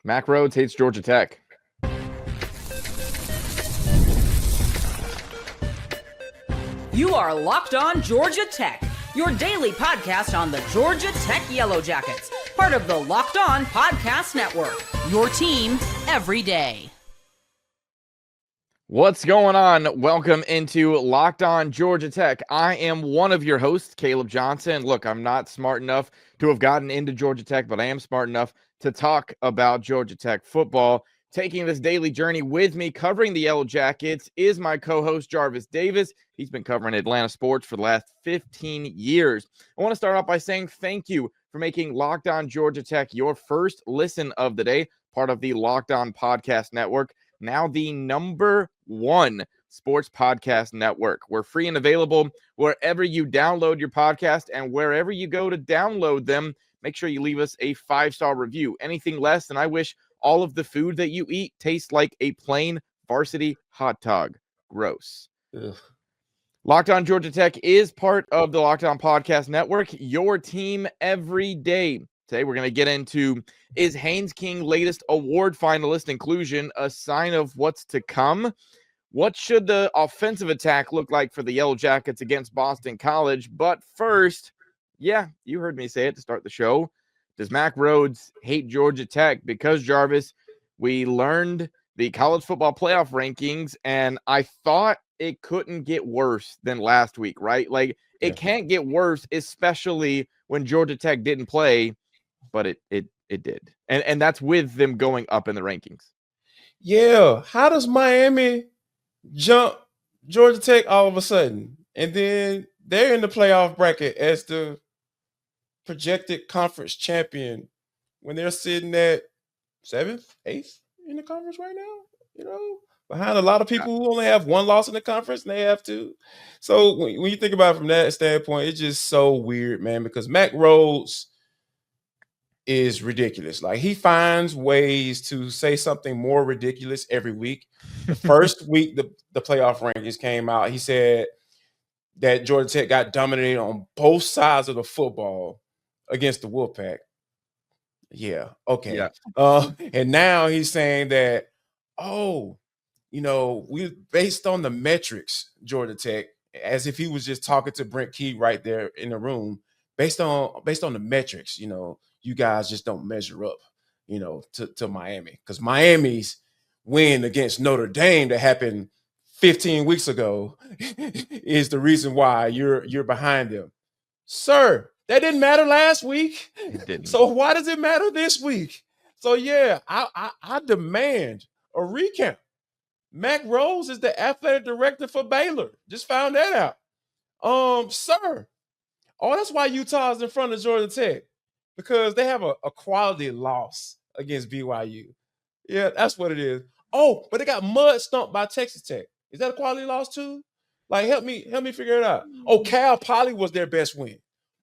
Mack Rhodes hates Georgia Tech. You are Locked On Georgia Tech, your daily podcast on the Georgia Tech Yellow Jackets, part of the Locked On Podcast Network, your team every day. What's going on? Welcome into Locked On Georgia Tech. I am one of your hosts, Caleb Johnson. Look, I'm not smart enough to have gotten into Georgia Tech, but I am smart enough to talk about Georgia Tech football. Taking this daily journey with me, covering the Yellow Jackets, is my co-host, Jarvis Davis. He's been covering Atlanta sports for the last 15 years. I want to start off by saying thank you for making Locked On Georgia Tech your first listen of the day, part of the Locked On Podcast Network, now the number one sports podcast network. We're free and available wherever you download your podcast, and wherever you go to download them, make sure you leave us a 5-star review. Anything less than I wish all of the food that you eat tastes like a plain varsity hot dog. Gross. Ugh. Locked On Georgia Tech is part of the Locked On Podcast Network, your team every day. Today we're going to get into, is Haynes King latest award finalist inclusion a sign of what's to come? What should the offensive attack look like for the Yellow Jackets against Boston College? But first, yeah, you heard me say it to start the show. Does Mack Rhodes hate Georgia Tech? Because, Jarvis, we learned the college football playoff rankings, and I thought it couldn't get worse than last week, right? Like, it can't get worse, especially when Georgia Tech didn't play, but it did. And that's with them going up in the rankings. Yeah. How does Miami jump Georgia Tech all of a sudden? And then they're in the playoff bracket as the projected conference champion when they're sitting at 7th, 8th in the conference right now, behind a lot of people who only have one loss in the conference, and they have two. So when you think about it from that standpoint, it's just so weird, man, because Mack Rhodes is ridiculous. Like, he finds ways to say something more ridiculous every week. The first week the playoff rankings came out, he said that Georgia Tech got dominated on both sides of the football against the Wolfpack. Yeah, okay. Yeah. And now he's saying that, we based on the metrics, Georgia Tech, as if he was just talking to Brent Key right there in the room, based on the metrics, you guys just don't measure up, to Miami. Because Miami's win against Notre Dame that happened 15 weeks ago is the reason why you're behind them. Sir, that didn't matter last week. It didn't. So why does it matter this week? So yeah, I demand a recount. Mack Rhodes is the athletic director for Baylor. Just found that out. Sir. Oh, that's why Utah is in front of Georgia Tech, because they have a quality loss against BYU. Yeah, that's what it is. Oh, but they got mud stomped by Texas Tech. Is that a quality loss too? Like, help me figure it out. Oh, Cal Poly was their best win.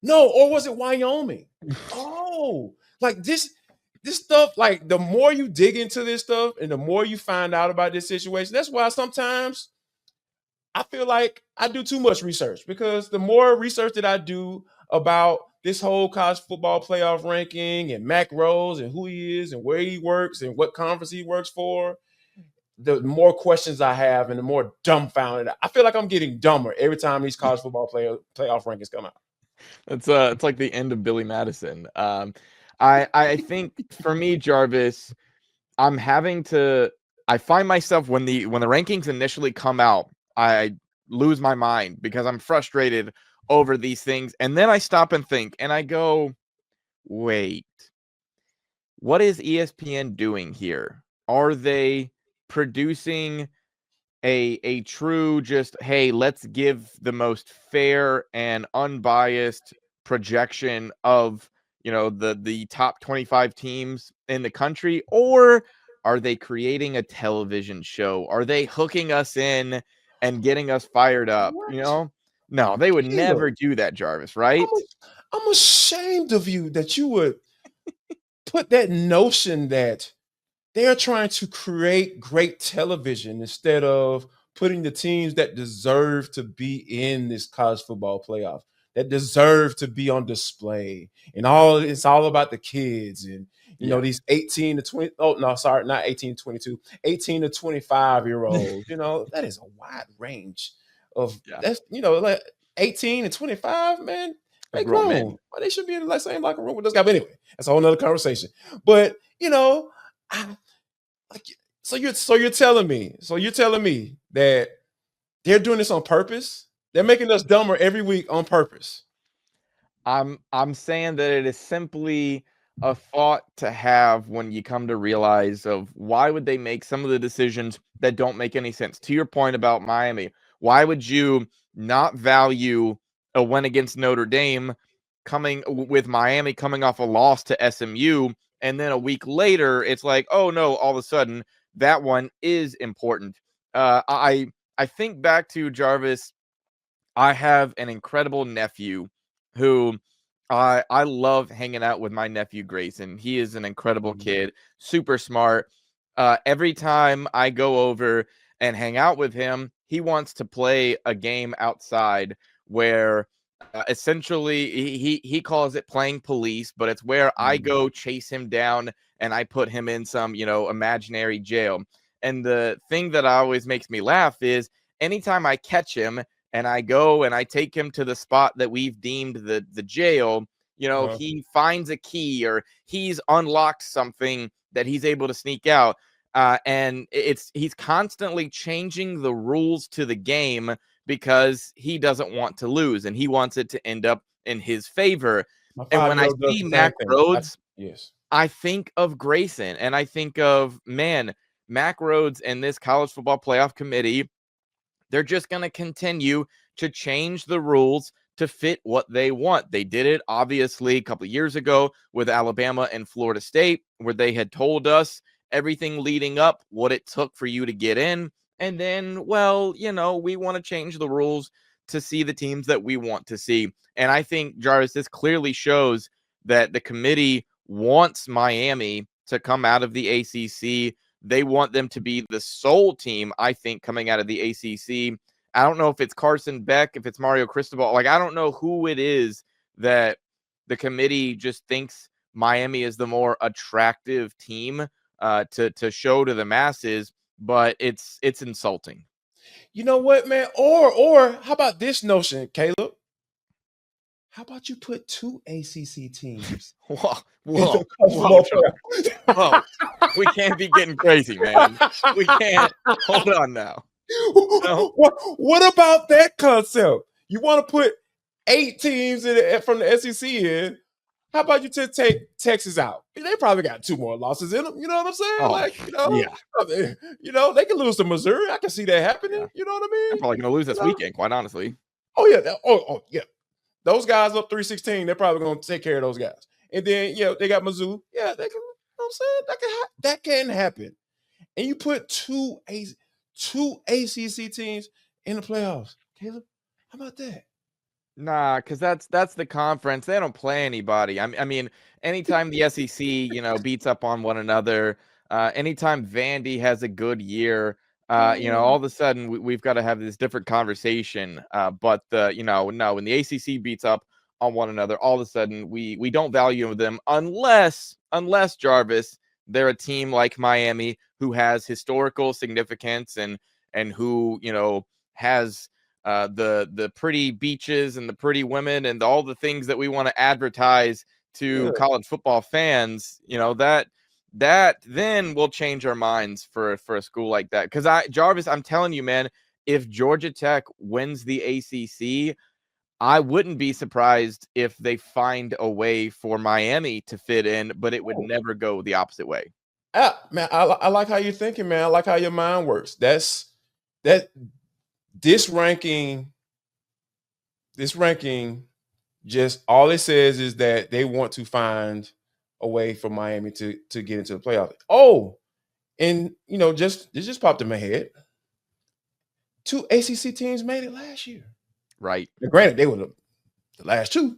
No, or was it Wyoming? Oh, like this stuff, like, the more you dig into this stuff and the more you find out about this situation, that's why sometimes I feel like I do too much research, because the more research that I do about this whole college football playoff ranking and Mack Rhodes and who he is and where he works and what conference he works for, the more questions I have and the more dumbfounded. I feel like I'm getting dumber every time these college football playoff rankings come out. It's like the end of Billy Madison. I think for me, Jarvis, I find myself when the rankings initially come out, I lose my mind because I'm frustrated over these things. And then I stop and think, and I go, wait, what is ESPN doing here? Are they producing a true just, hey, let's give the most fair and unbiased projection of, the top 25 teams in the country? Or are they creating a television show? Are they hooking us in and getting us fired up? What? No, they would Caleb, never do that, Jarvis, right? I'm ashamed of you that you would put that notion that they're trying to create great television instead of putting the teams that deserve to be in this college football playoff, that deserve to be on display. And it's all about the kids and You know, these 18 to 20, oh, no, sorry, not 18 to 22, 18 to 25-year-olds, you know, that is a wide range of, that's, you know, like 18 and 25, man, they grown. They should be in the same locker room with this guy. But anyway, that's a whole nother conversation. But, you know, so you're telling me that they're doing this on purpose? They're making us dumber every week on purpose. I'm saying that it is simply a thought to have when you come to realize of why would they make some of the decisions that don't make any sense. To your point about Miami, why would you not value a win against Notre Dame coming with Miami coming off a loss to SMU, and then a week later it's like, oh no, all of a sudden that one is important. I think back to Jarvis. I have an incredible nephew who I love hanging out with my nephew Grayson. He is an incredible kid, super smart. Every time I go over and hang out with him, he wants to play a game outside where essentially he calls it playing police, but it's where I go chase him down and I put him in some, you know, imaginary jail. And the thing that always makes me laugh is anytime I catch him and I go and I take him to the spot that we've deemed the jail, you know, he finds a key or he's unlocked something that he's able to sneak out. And he's constantly changing the rules to the game because he doesn't want to lose and he wants it to end up in his favor. And when I see Mack Rhodes, I think of Grayson and I think of, man, Mack Rhodes and this college football playoff committee, they're just going to continue to change the rules to fit what they want. They did it, obviously, a couple of years ago with Alabama and Florida State, where they had told us everything leading up, what it took for you to get in. And then, well, you know, we want to change the rules to see the teams that we want to see. And I think, Jarvis, this clearly shows that the committee wants Miami to come out of the ACC. They want them to be the sole team, I think, coming out of the ACC. I don't know if it's Carson Beck, if it's Mario Cristobal. Like, I don't know who it is that the committee just thinks Miami is the more attractive team to show to the masses, but it's insulting. You know what, man? Or how about this notion, Caleb? How about you put 2 ACC teams? Whoa. We can't be getting crazy, man. We can't. Hold on now. No. What about that concept? You want to put 8 teams from the SEC in? How about you just take Texas out? They probably got 2 more losses in them. You know what I'm saying? Oh, like, you know, they can lose to Missouri. I can see that happening. Yeah. You know what I mean? They're probably going to lose this weekend, quite honestly. Oh, yeah. Oh, yeah. Those guys up 3-16, they're probably going to take care of those guys. And then, they got Mizzou. Yeah, they can, you know what I'm saying? That can happen. And you put 2 ACC teams in the playoffs. Caleb, how about that? Nah, because that's the conference. They don't play anybody. I mean, anytime the SEC, beats up on one another, anytime Vandy has a good year, all of a sudden we've got to have this different conversation. But no, when the ACC beats up on one another, all of a sudden we don't value them unless Jarvis, they're a team like Miami who has historical significance and who has the pretty beaches and the pretty women and all the things that we want to advertise to college football fans. That then will change our minds for a school like that. Because Jarvis, I'm telling you, man, if Georgia Tech wins the ACC, I wouldn't be surprised if they find a way for Miami to fit in, but it would never go the opposite way. Man, I like how you're thinking, man. I like how your mind works. This ranking, just all it says is that they want to find a way for Miami to get into the playoffs. Oh, and it just popped in my head. 2 ACC teams made it last year. Right. Now, granted, they were the last 2,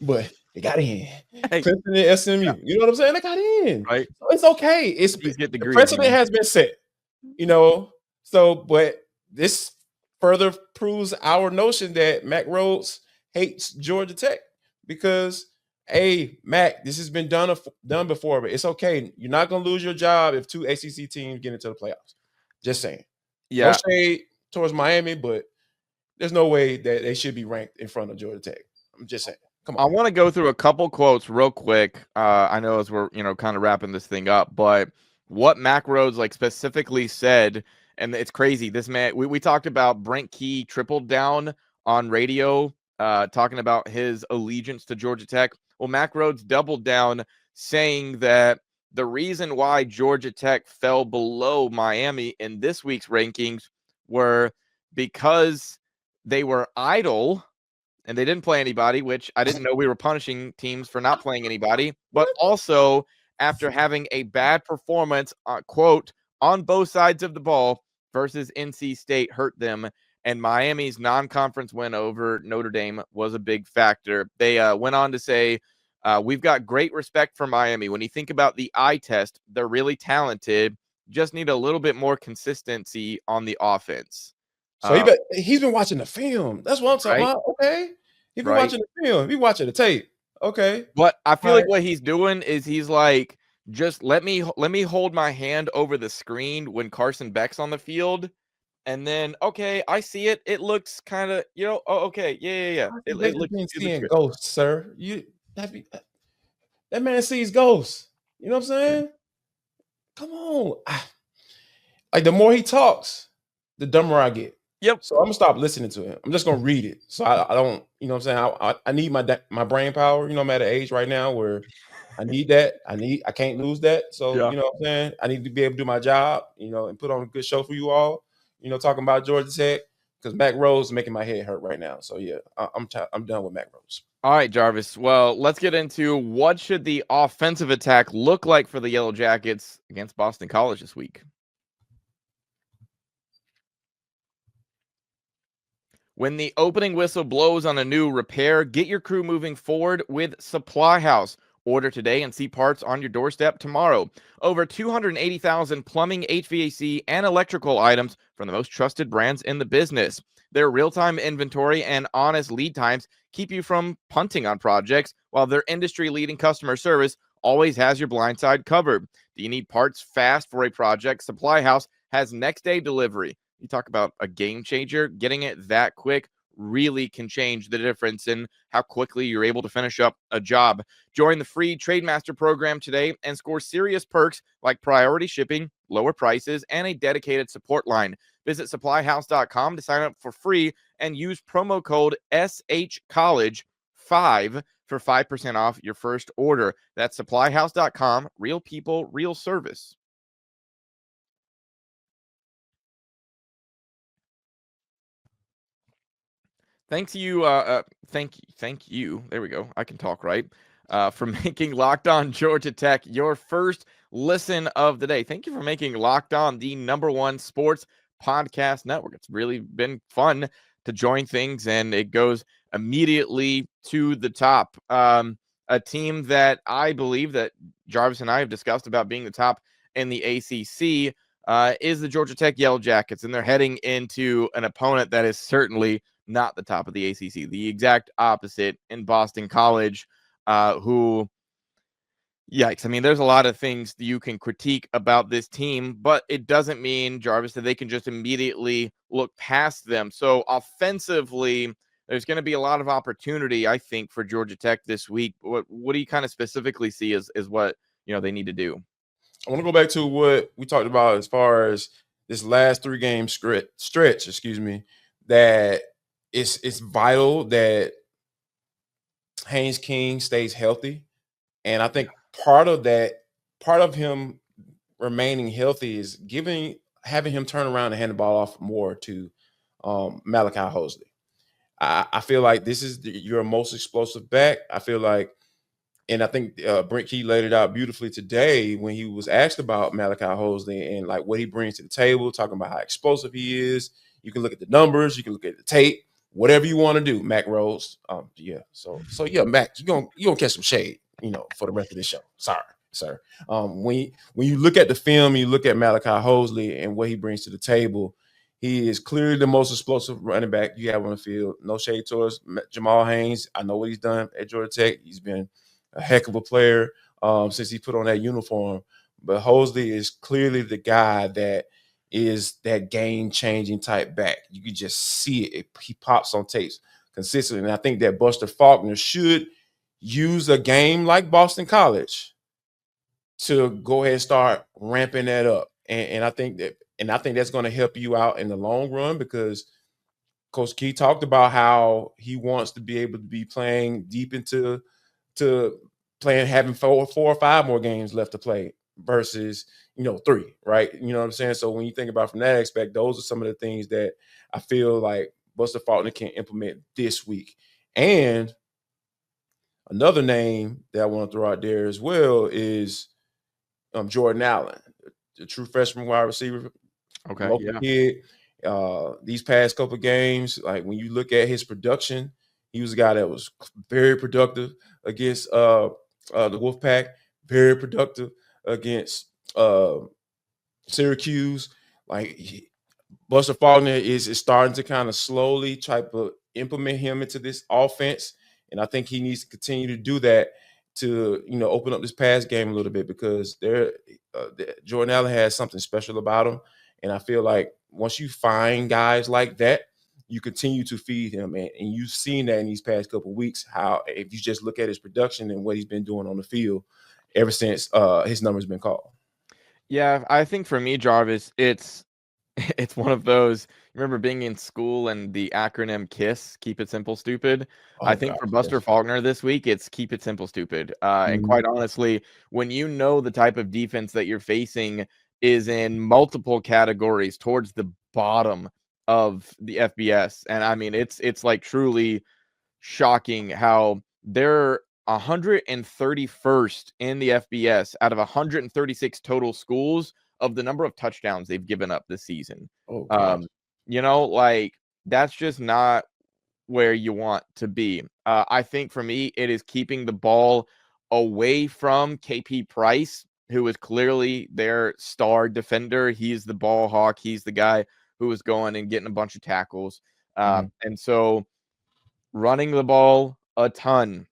but they got in. Hey. Clemson and SMU. Yeah. You know what I'm saying? They got in. Right. So it's okay. The precedent has been set. But this further proves our notion that Mack Rhodes hates Georgia Tech because hey, Mac, this has been done before, but it's okay. You're not going to lose your job if 2 ACC teams get into the playoffs. Just saying. No Yeah. shade towards Miami, but there's no way that they should be ranked in front of Georgia Tech. I'm just saying. Come I on. want to go through a couple quotes real quick. I know as we're, kind of wrapping this thing up, but what Mack Rhodes like specifically said, and it's crazy. This man, we talked about Brent Key tripled down on radio, talking about his allegiance to Georgia Tech. Well, Mack Rhodes doubled down, saying that the reason why Georgia Tech fell below Miami in this week's rankings were because they were idle and they didn't play anybody, which I didn't know we were punishing teams for not playing anybody, but also after having a bad performance, quote, on both sides of the ball versus NC State hurt them, and Miami's non-conference win over Notre Dame was a big factor. They went on to say, we've got great respect for Miami. When you think about the eye test, they're really talented, just need a little bit more consistency on the offense. So he's been watching the film. That's what I'm talking about. Okay. He's been watching the film. He's watching the tape. Okay. But I feel like what he's doing is he's like, just let me hold my hand over the screen when Carson Beck's on the field. And then, okay, I see it. It looks kind of, oh, okay. Yeah. It looks seeing ghosts, sir. That man sees ghosts. You know what I'm saying? Come on. Like the more he talks, the dumber I get. Yep. So I'm gonna stop listening to him. I'm just gonna read it. So I don't, you know what I'm saying? I need my brain power. You know, I'm at an age right now where I need that. I can't lose that. So you know what I'm saying? I need to be able to do my job, and put on a good show for you all. Talking about Georgia Tech, because Mack Rhodes is making my head hurt right now. So yeah, I'm done with Mack Rhodes. All right, Jarvis. Well, let's get into what should the offensive attack look like for the Yellow Jackets against Boston College this week. When the opening whistle blows on a new repair, get your crew moving forward with Supply House. Order today and see parts on your doorstep tomorrow. Over 280,000 plumbing, HVAC, and electrical items from the most trusted brands in the business. Their real-time inventory and honest lead times keep you from punting on projects, while their industry-leading customer service always has your blind side covered. Do you need parts fast for a project? Supply House has next-day delivery. You talk about a game changer. Getting it that quick really can change the difference in how quickly you're able to finish up a job. Join the free Trademaster program today and score serious perks like priority shipping, lower prices, and a dedicated support line. Visit supplyhouse.com to sign up for free and use promo code SHCollege5 for 5% off your first order. That's supplyhouse.com. Real people, real service. Thank you. There we go. I can talk, right? For making Locked On Georgia Tech your first listen of the day. Thank you for making Locked On the #1 sports podcast network. It's really been fun to join things, and it goes immediately to the top. A team that I believe that Jarvis and I have discussed about being the top in the ACC is the Georgia Tech Yellow Jackets, and they're heading into an opponent that is certainly not the top of the ACC, the exact opposite in Boston College, who, yikes. I mean, there's a lot of things that you can critique about this team, but it doesn't mean, Jarvis, that they can just immediately look past them. So offensively, there's going to be a lot of opportunity, I think, for Georgia Tech this week. What do you kind of specifically see as what, they need to do? I want to go back to what we talked about as far as this last 3-game stretch, that it's vital that Haynes King stays healthy. And I think part of him remaining healthy is having him turn around and hand the ball off more to Malachi Hosley. I feel like this is your most explosive back. I feel like, and I think Brent Key laid it out beautifully today when he was asked about Malachi Hosley and like what he brings to the table, talking about how explosive he is. You can look at the numbers, you can look at the tape, whatever you want to do, Mack Rhodes. So yeah, Mack, you're gonna catch some shade, for the rest of this show. Sorry, sir. When you look at the film, you look at Malachi Hosley and what he brings to the table. He is clearly the most explosive running back you have on the field. No shade towards Jamal Haynes. I know what he's done at Georgia Tech. He's been a heck of a player since he put on that uniform. But Hosley is clearly the guy that is that game-changing type back. You can just see it. He pops on tapes consistently. And I think that Buster Faulkner should use a game like Boston College to go ahead and start ramping that up. And I think that's going to help you out in the long run, because Coach Key talked about how he wants to be able to be playing deep into playing, having four or five more games left to play versus 3, right? You know what I'm saying? So when you think about from that aspect, those are some of the things that I feel like Buster Faulkner can implement this week. And another name that I want to throw out there as well is Jordan Allen, the true freshman wide receiver. Okay, local kid. These past couple of games, like when you look at his production, he was a guy that was very productive against the Wolfpack, very productive against Syracuse. Buster Faulkner is starting to kind of slowly try to implement him into this offense, and I think he needs to continue to do that to open up this pass game a little bit, because Jordan Allen has something special about him, and I feel like once you find guys like that, you continue to feed him, and you've seen that in these past couple of weeks. How if you just look at his production and what he's been doing on the field ever since his number's been called. Yeah, I think for me, Jarvis, it's one of those. Remember being in school and the acronym KISS, keep it simple, stupid. I think for Buster Faulkner this week, it's keep it simple, stupid. And quite honestly, when you know the type of defense that you're facing is in multiple categories towards the bottom of the FBS, and I mean it's like truly shocking how they're 131st in the FBS out of 136 total schools of the number of touchdowns they've given up this season. That's just not where you want to be. I think for me, it is keeping the ball away from KP Price, who is clearly their star defender. He's the ball hawk. He's the guy who is going and getting a bunch of tackles. And so running the ball a ton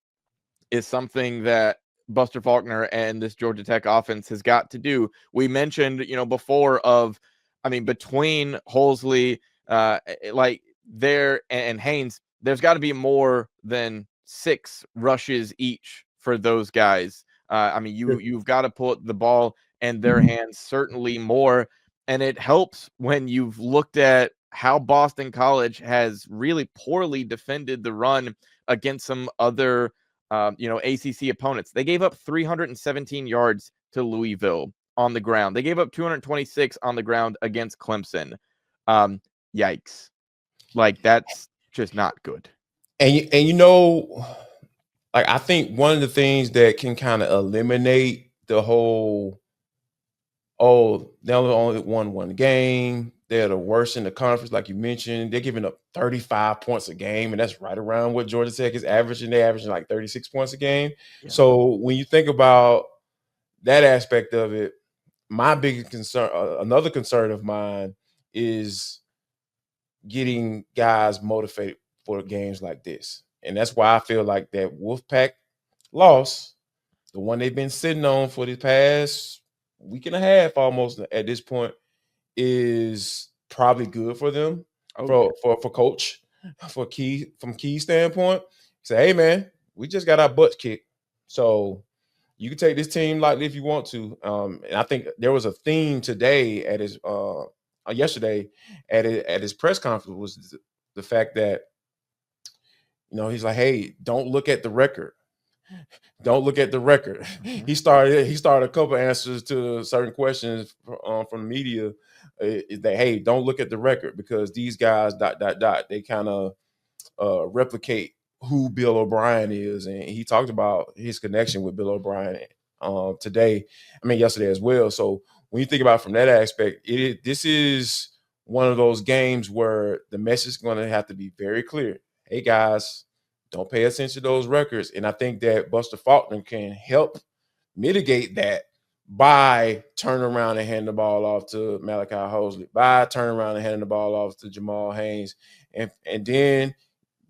is something that Buster Faulkner and this Georgia Tech offense has got to do. We mentioned, before between Hosley, and Haynes, there's got to be more than 6 rushes each for those guys. You've got to put the ball in their hands certainly more. And it helps when you've looked at how Boston College has really poorly defended the run against some other ACC opponents. They gave up 317 yards to Louisville on the ground. They gave up 226 on the ground against Clemson. Yikes. That's just not good. And I think one of the things that can kind of eliminate the whole, they only won one game, they're the worst in the conference, like you mentioned. They're giving up 35 points a game, and that's right around what Georgia Tech is averaging. They're averaging like 36 points a game. Yeah. So when you think about that aspect of it, my biggest concern, another concern of mine, is getting guys motivated for games like this. And that's why I feel like that Wolfpack loss, the one they've been sitting on for the past week and a half almost at this point, is probably good for them, for coach, from Key's standpoint. Say, hey man, we just got our butts kicked, so you can take this team lightly if you want to. And I think there was a theme today at his yesterday at his press conference, was the fact that he's like, hey, don't look at the record. Don't look at the record. He started a couple answers to certain questions from the media. Is that, hey, don't look at the record, because these guys ... they kind of replicate who Bill O'Brien is, and he talked about his connection with Bill O'Brien yesterday as well. So when you think about it from that aspect, this is one of those games where the message is going to have to be very clear. Hey guys, don't pay attention to those records. And I think that Buster Faulkner can help mitigate that by turning around and handing the ball off to Malachi Hosley, by turning around and handing the ball off to Jamal Haynes. And then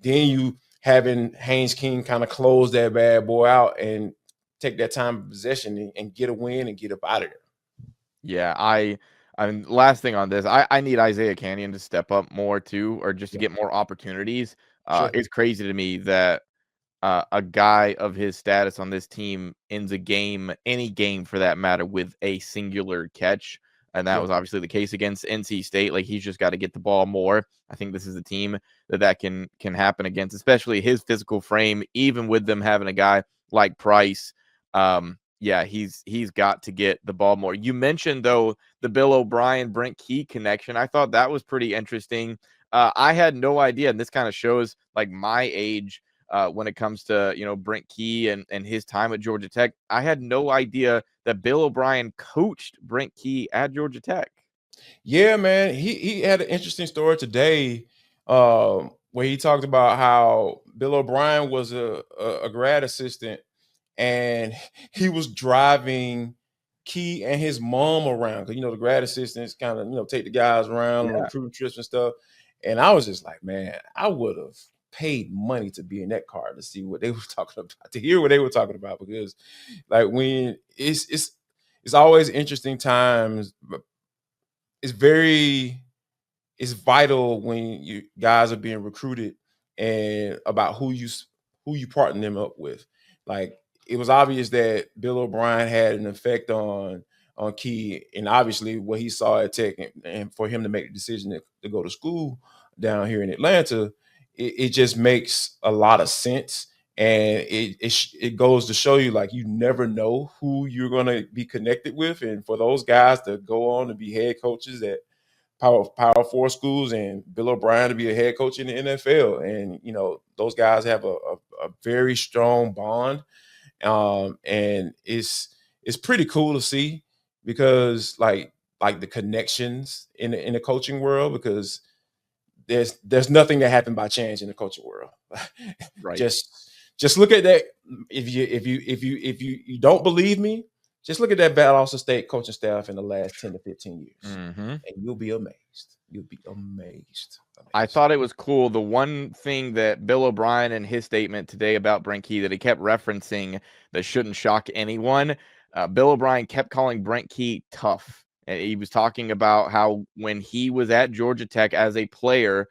you having Haynes King kind of close that bad boy out and take that time of possession and get a win and get up out of there. Yeah, I mean, last thing on this, I need Isaiah Canyon to step up more too, or just to Yeah, get more opportunities. sure. It's crazy to me that a guy of his status on this team ends a game, any game for that matter, with a singular catch. And that Yeah. was obviously the case against NC State. Like, he's just got to get the ball more. I think this is a team that can happen against, especially his physical frame, even with them having a guy like Price. Yeah, he's got to get the ball more. You mentioned though the Bill O'Brien Brent Key connection. I thought that was pretty interesting. I had no idea, and this kind of shows like my age when it comes to, Brent Key and his time at Georgia Tech. I had no idea that Bill O'Brien coached Brent Key at Georgia Tech. Yeah, man. He had an interesting story today, where he talked about how Bill O'Brien was a grad assistant, and he was driving Key and his mom around, because the grad assistants kind of take the guys around on Yeah. recruiting trips and stuff. And I was just like, man, I would have paid money to be in that car to see what they were talking about, to hear what they were talking about, because like when it's always interesting times. It's very it's vital when you guys are being recruited and about who you partner them up with. Like, it was obvious that Bill O'Brien had an effect on Key, and obviously what he saw at Tech, and for him to make the decision to go to school down here in Atlanta, it just makes a lot of sense. And it goes to show you, like, you never know who you're going to be connected with, and for those guys to go on to be head coaches at Power Four schools, and Bill O'Brien to be a head coach in the NFL, and those guys have a very strong bond, and it's pretty cool to see, because like the connections in the coaching world, because there's nothing that happened by chance in the coaching world. Right. just look at that. If you don't believe me, just look at that Valdosta State coaching staff in the last 10 to 15 years, and you'll be amazed. You'll be amazed. I thought it was cool. The one thing that Bill O'Brien in his statement today about Brent Key that he kept referencing that shouldn't shock anyone, Bill O'Brien kept calling Brent Key tough. And he was talking about how when he was at Georgia Tech as a player,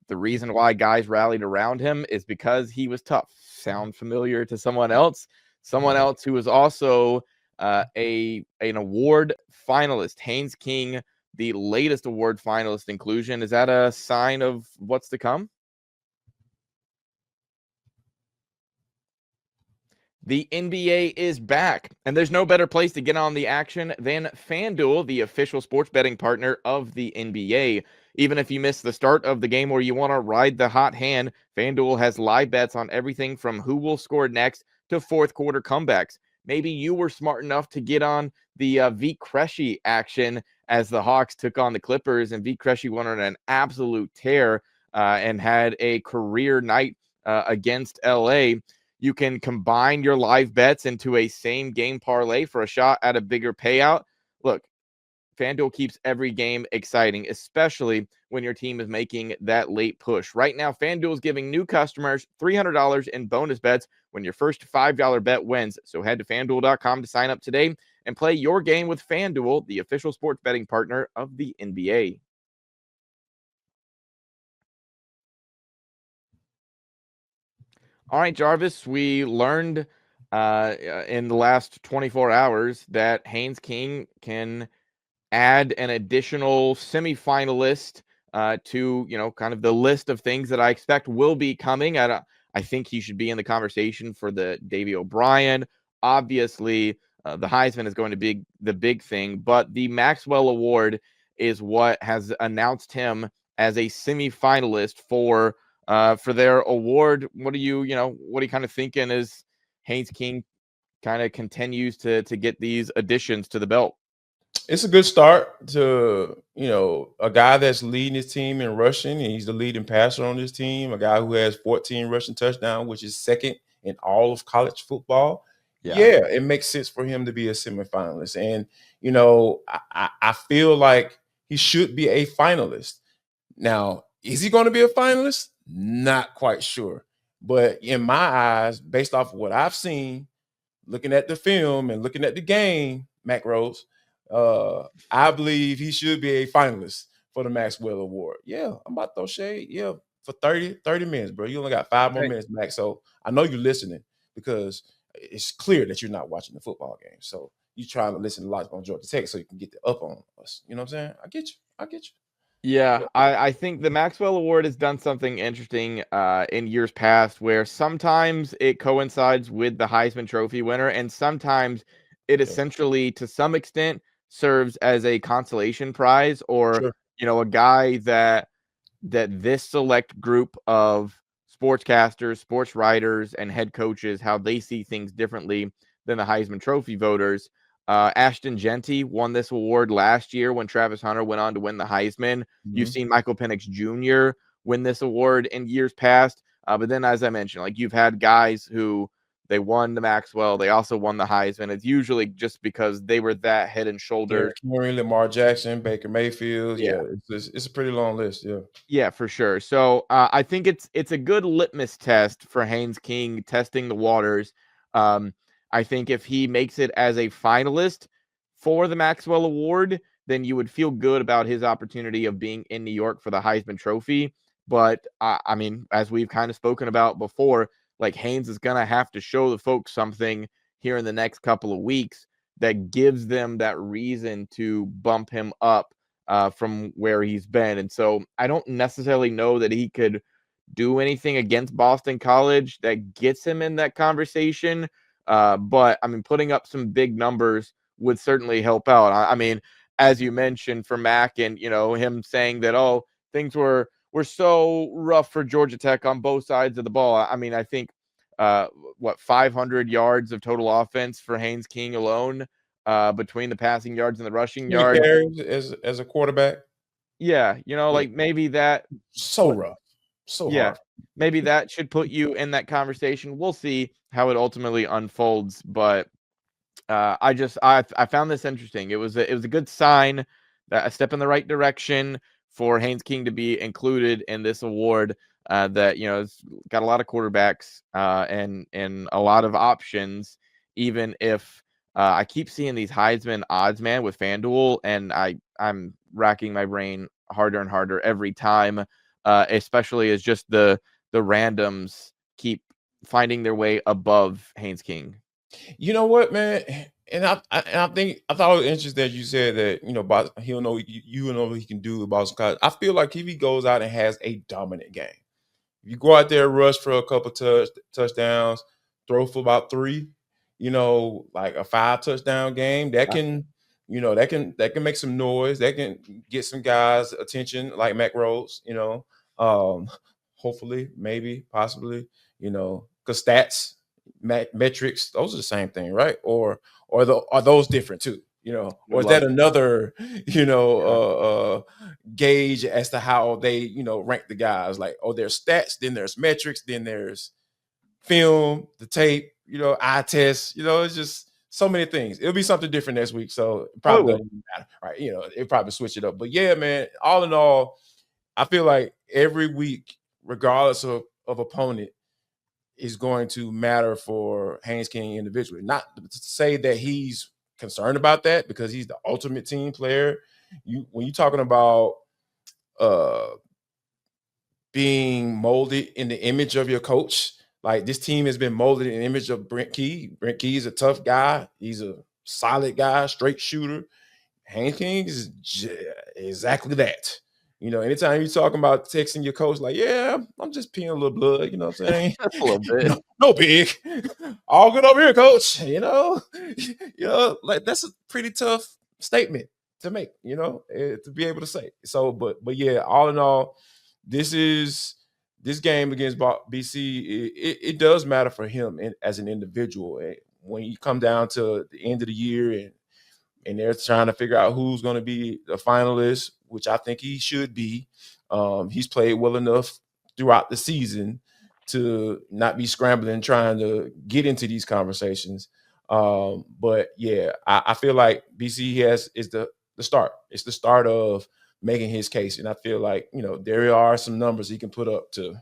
the reason why guys rallied around him is because he was tough. Sound familiar to someone else? Someone else who was also an award finalist, Haynes King, the latest award finalist inclusion. Is that a sign of what's to come? The NBA is back, and there's no better place to get on the action than FanDuel, the official sports betting partner of the NBA. Even if you miss the start of the game or you want to ride the hot hand, FanDuel has live bets on everything from who will score next to fourth quarter comebacks. Maybe you were smart enough to get on the V. Cressy action as the Hawks took on the Clippers, and V. Cressy went on an absolute tear and had a career night against LA. You can combine your live bets into a same game parlay for a shot at a bigger payout. Look, FanDuel keeps every game exciting, especially when your team is making that late push. Right now, FanDuel is giving new customers $300 in bonus bets when your first $5 bet wins. So head to FanDuel.com to sign up today and play your game with FanDuel, the official sports betting partner of the NBA. All right, Jarvis, we learned in the last 24 hours that Haynes King can add an additional semifinalist to, kind of the list of things that I expect will be coming. I think he should be in the conversation for the Davy O'Brien. Obviously, the Heisman is going to be the big thing, but the Maxwell Award is what has announced him as a semifinalist for their award. What are you kind of thinking as Haynes King kind of continues to get these additions to the belt? It's a good start to, a guy that's leading his team in rushing, and he's the leading passer on this team, a guy who has 14 rushing touchdowns, which is second in all of college football. Yeah, it makes sense for him to be a semifinalist. And, I feel like he should be a finalist. Now, is he going to be a finalist? Not quite sure. But in my eyes, based off of what I've seen, looking at the film and looking at the game, Mack Rhodes, I believe he should be a finalist for the Maxwell Award. Yeah, I'm about to throw shade. Yeah, for 30 minutes, bro. You only got 5 more minutes, Max. So I know you're listening because it's clear that you're not watching the football game. So you trying to listen to Locked On Georgia Tech so you can get the up on us. You know what I'm saying? I get you. I get you. Yeah, I think the Maxwell Award has done something interesting in years past where sometimes it coincides with the Heisman Trophy winner, and sometimes it essentially, to some extent, serves as a consolation prize or, Sure. a guy that this select group of sportscasters, sports writers, and head coaches, how they see things differently than the Heisman Trophy voters. Ashton Genty won this award last year when Travis Hunter went on to win the Heisman. You've seen Michael Penix Jr. win this award in years past. But then, as I mentioned, like you've had guys who they won the Maxwell, they also won the Heisman. It's usually just because they were that head and shoulders. Henry, Lamar Jackson, Baker Mayfield. Yeah, it's a pretty long list. Yeah. Yeah, for sure. So I think it's a good litmus test for Haynes King testing the waters. I think if he makes it as a finalist for the Maxwell Award, then you would feel good about his opportunity of being in New York for the Heisman Trophy. But I mean, as we've kind of spoken about before, like Haynes is going to have to show the folks something here in the next couple of weeks that gives them that reason to bump him up from where he's been. And so I don't necessarily know that he could do anything against Boston College that gets him in that conversation. But I mean, putting up some big numbers would certainly help out. I mean, as you mentioned for Mack and, him saying that, oh, things were so rough for Georgia Tech on both sides of the ball. I mean, I think 500 yards of total offense for Haynes King alone between the passing yards and the rushing yards. As a quarterback. Yeah, like maybe that. So rough. So hard. Maybe that should put you in that conversation. We'll see how it ultimately unfolds, but I found this interesting. It was a good sign, that a step in the right direction for Haynes King to be included in this award. That it's got a lot of quarterbacks and a lot of options. Even if I keep seeing these Heisman odds, man, with FanDuel, and I'm racking my brain harder and harder every time. Especially as just the randoms keep finding their way above Haynes King. You know what, man? And I thought it was interesting that you said that, he'll know you know what he can do with Boston College. I feel like if he goes out and has a dominant game, if you go out there, rush for a couple touchdowns, throw for about 3, like a 5 touchdown game, that can make some noise. That can get some guys' attention, like Mack Rhodes, hopefully, maybe, possibly, because stats, metrics, those are the same thing, right? Or are those different too? Or is that another, gauge as to how they, rank the guys? Like, there's stats, then there's metrics, then there's film, the tape, eye test, it's just so many things. It'll be something different next week. So it probably doesn't matter, right? It'll probably switch it up. But yeah, man, all in all, I feel like every week, regardless of opponent, is going to matter for Haynes King individually. Not to say that he's concerned about that, because he's the ultimate team player. When you're talking about being molded in the image of your coach, like this team has been molded in the image of Brent Key. Brent Key is a tough guy. He's a solid guy, straight shooter. Haynes King is exactly that. Anytime you're talking about texting your coach, like, yeah, I'm just peeing a little blood, you know what I'm saying? That's a little bit. No big. All good over here, coach. Like that's a pretty tough statement to make, to be able to say. So, but yeah, all in all, this game against BC, it does matter for him as an individual. When you come down to the end of the year and they're trying to figure out who's going to be the finalist, which I think he should be. He's played well enough throughout the season to not be scrambling trying to get into these conversations. But yeah, I feel like BC is the start. It's the start of making his case, and I feel like there are some numbers he can put up to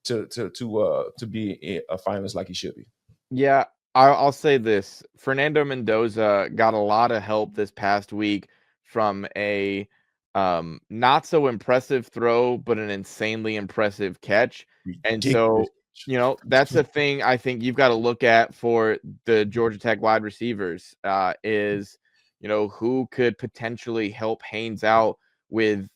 to be a finalist like he should be. Yeah, I'll say this. Fernando Mendoza got a lot of help this past week from a not so impressive throw, but an insanely impressive catch. And so, that's the thing I think you've got to look at for the Georgia Tech wide receivers is, who could potentially help Haynes out with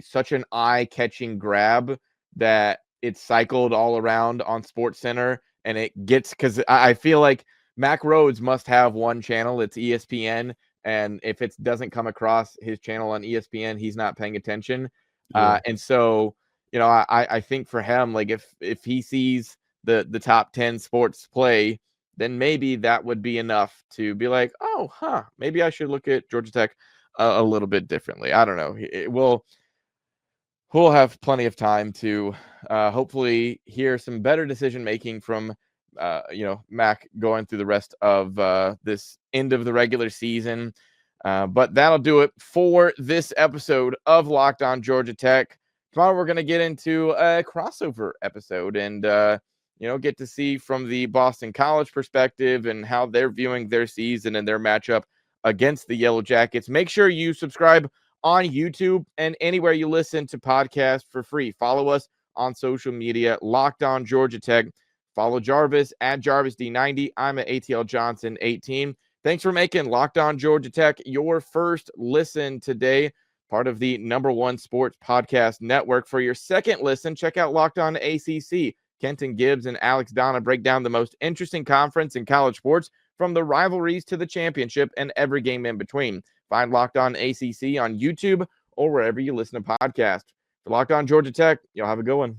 such an eye-catching grab that it's cycled all around on SportsCenter. And it gets, because I feel like Mack Rhodes must have one channel. It's ESPN. And if it doesn't come across his channel on ESPN, he's not paying attention. Yeah. And so, I think for him, like if he sees the top 10 sports play, then maybe that would be enough to be like, oh, maybe I should look at Georgia Tech a little bit differently. I don't know. We'll have plenty of time to hopefully hear some better decision making from Mack going through the rest of this end of the regular season. But that'll do it for this episode of Locked On Georgia Tech. Tomorrow we're going to get into a crossover episode and get to see from the Boston College perspective and how they're viewing their season and their matchup against the Yellow Jackets. Make sure you subscribe on YouTube and anywhere you listen to podcasts for free. Follow us on social media, Locked On Georgia Tech. Follow Jarvis at JarvisD90. I'm at ATL Johnson 18. Thanks for making Locked On Georgia Tech your first listen today, part of the #1 sports podcast network. For your second listen, check out Locked On ACC. Kenton Gibbs and Alex Donna break down the most interesting conference in college sports, from the rivalries to the championship and every game in between. Find Locked On ACC on YouTube or wherever you listen to podcasts. For Locked On Georgia Tech, you'll have a good one.